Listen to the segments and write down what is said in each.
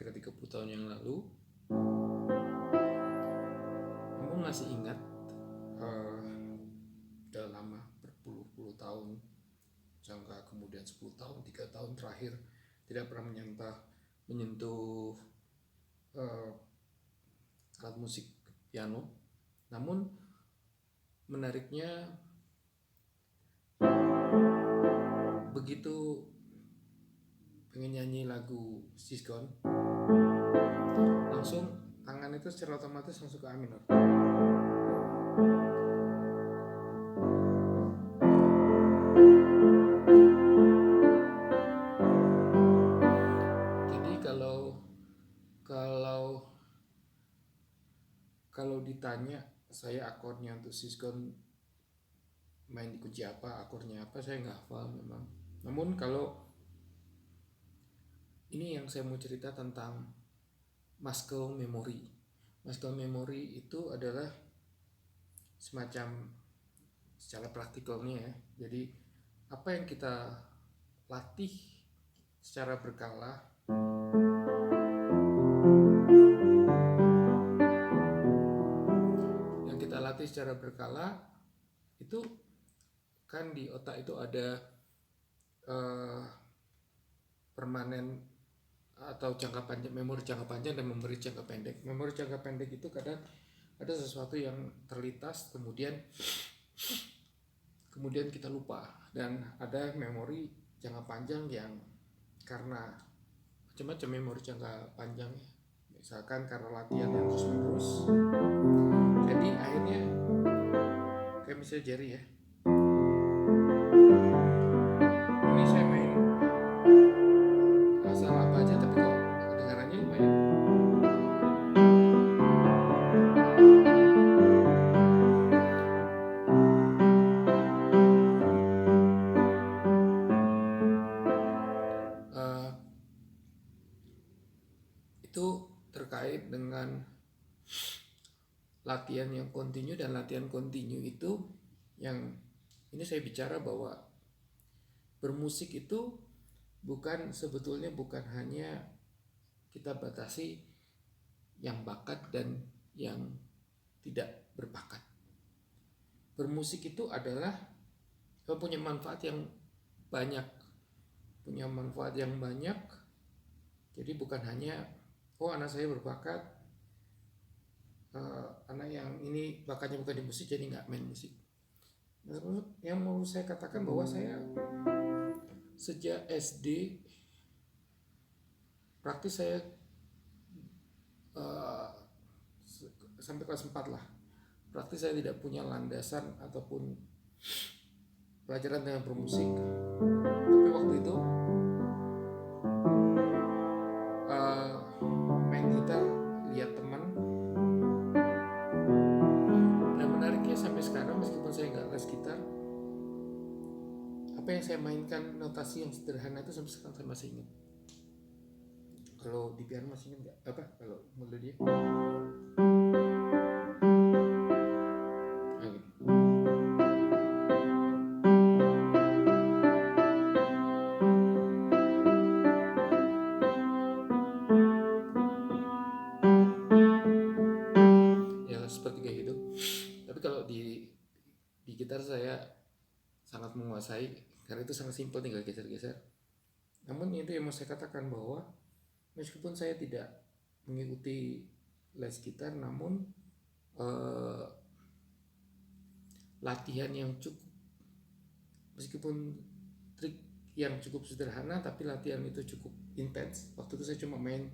kira-kira 30 tahun yang lalu. Namun masih ingat, udah lama, berpuluh-puluh tahun, jangka kemudian 10 tahun, 3 tahun terakhir tidak pernah menyentuh alat musik piano. Namun menariknya, begitu pengen nyanyi lagu She's Gone, langsung tangan itu secara otomatis langsung ke A minor. Jadi kalau ditanya saya akornya untuk She's Gone main di kunci apa, akornya apa, saya nggak hafal memang. Namun kalau ini yang saya mau cerita tentang muscle memory. Muscle memory itu adalah semacam secara praktikalnya ya. Jadi apa yang kita latih secara berkala, itu kan di otak itu ada permanen atau jangka panjang, memori jangka panjang dan memori jangka pendek. Memori jangka pendek itu kadang ada sesuatu yang terlintas kemudian kita lupa, dan ada memori jangka panjang yang karena macam-macam memori jangka panjang, misalkan karena latihan yang terus menerus, jadi akhirnya kayak misalnya Jerry ya, ini saya main asal apa aja tapi kok kedengarannya lumayan. Itu terkait dengan latihan yang kontinu, dan latihan kontinu itu yang ini saya bicara bahwa bermusik itu sebetulnya bukan hanya kita batasi yang bakat dan yang tidak berbakat. Bermusik itu adalah punya manfaat yang banyak. Jadi bukan hanya anak saya berbakat, anak yang ini bakatnya bukan di musik jadi nggak main musik. Yang mau saya katakan bahwa saya sejak SD praktis saya sampai kelas 4 lah, praktis saya tidak punya landasan ataupun pelajaran dengan bermusik. Tapi waktu itu main gitar lihat teman, dan menariknya sampai sekarang meskipun saya nggak les gitar, apa yang saya mainkan notasi yang sederhana itu sampai sekarang saya masih ingat. Kalau di piano masih ingat nggak? Apa kalau melodi? Ya seperti kayak gitu. Tapi kalau di gitar saya sangat menguasai, karena itu sangat simpel, tinggal geser-geser. Namun itu yang mau saya katakan bahwa meskipun saya tidak mengikuti les gitar, namun latihan yang cukup, meskipun trik yang cukup sederhana, tapi latihan itu cukup intens. Waktu itu saya cuma main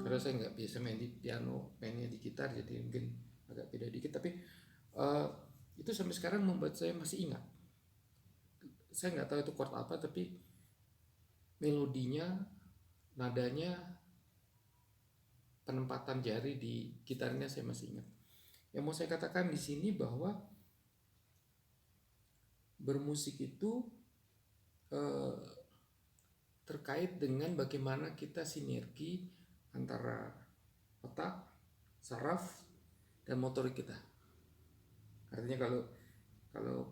karena saya nggak biasa main di piano, mainnya di gitar, jadi mungkin agak beda dikit. Tapi itu sampai sekarang membuat saya masih ingat. Saya nggak tahu itu chord apa, tapi melodinya, nadanya, penempatan jari di gitarnya saya masih ingat. Yang mau saya katakan di sini bahwa bermusik itu terkait dengan bagaimana kita sinergi antara otak, saraf, dan motorik kita. Artinya kalau kalau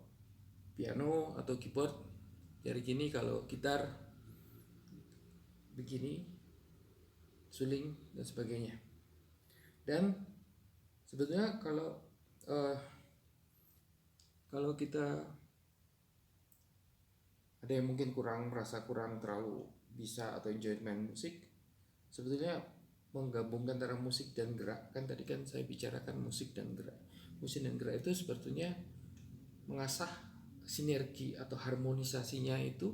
piano atau keyboard jari gini, kalau gitar begini, suling dan sebagainya. Dan sebetulnya kalau kita ada yang mungkin merasa kurang terlalu bisa atau enjoy main musik, sebetulnya menggabungkan antara musik dan gerak, kan tadi kan saya bicarakan musik dan gerak. Musik dan gerak itu sebetulnya mengasah sinergi atau harmonisasinya itu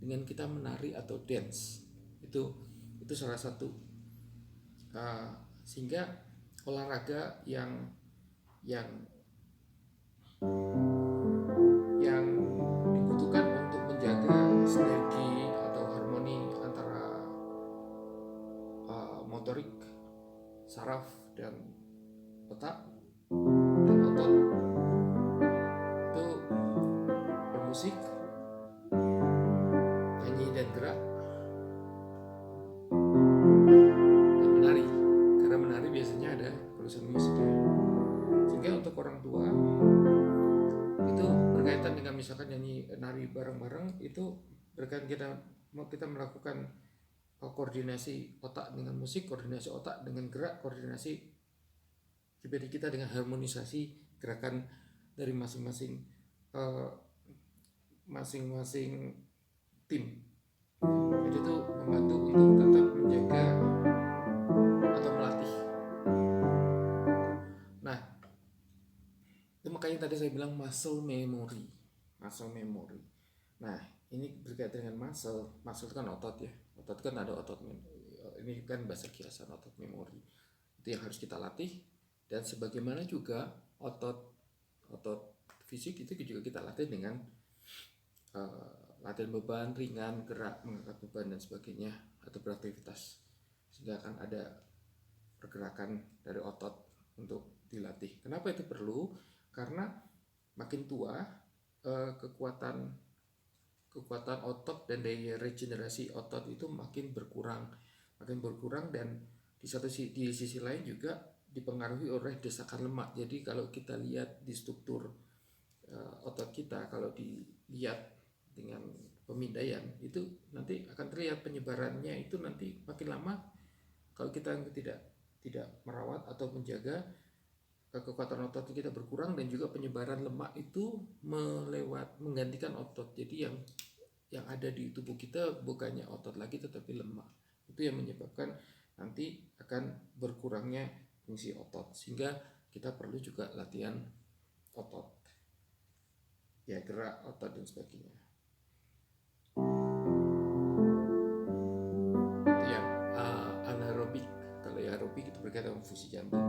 dengan kita menari atau dance. Itu salah satu sehingga olahraga yang dibutuhkan untuk menjaga sinergi atau harmoni antara motorik, saraf dan otak dan otot itu bermusik, nyanyi dan gerak, dan menari. Karena menari biasanya ada tulisan musiknya. Sehingga untuk orang tua itu berkaitan dengan misalkan nari bareng-bareng, itu berkaitan kita melakukan koordinasi otak dengan musik, koordinasi otak dengan gerak, koordinasi pribadi kita dengan harmonisasi gerakan dari masing-masing tim. Jadi itu membantu untuk tetap menjaga atau melatih. Nah, itu makanya tadi saya bilang muscle memory. Nah, ini berkaitan dengan muscle itu kan otot ya. Otot kan ada otot, ini kan bahasa kiasan otot memori. Itu yang harus kita latih. Dan sebagaimana juga otot fisik itu juga kita latih dengan latihan beban ringan, gerak, mengangkat beban dan sebagainya, atau beraktivitas, sehingga akan ada pergerakan dari otot untuk dilatih. Kenapa itu perlu? Karena makin tua kekuatan otot dan daya regenerasi otot itu makin berkurang, dan di sisi lain juga dipengaruhi oleh desakan lemak. Jadi kalau kita lihat di struktur otot kita, kalau dilihat dengan pemindaian, itu nanti akan terlihat penyebarannya itu nanti makin lama kalau kita tidak merawat atau menjaga kekuatan otot kita berkurang, dan juga penyebaran lemak itu menggantikan otot. Jadi yang ada di tubuh kita bukannya otot lagi tetapi lemak. Itu yang menyebabkan nanti akan berkurangnya fungsi otot, sehingga kita perlu juga latihan otot, ya, gerak otot dan sebagainya. Itu yang anaerobik. Kalau aerobik itu berkaitan dengan fungsi jantung.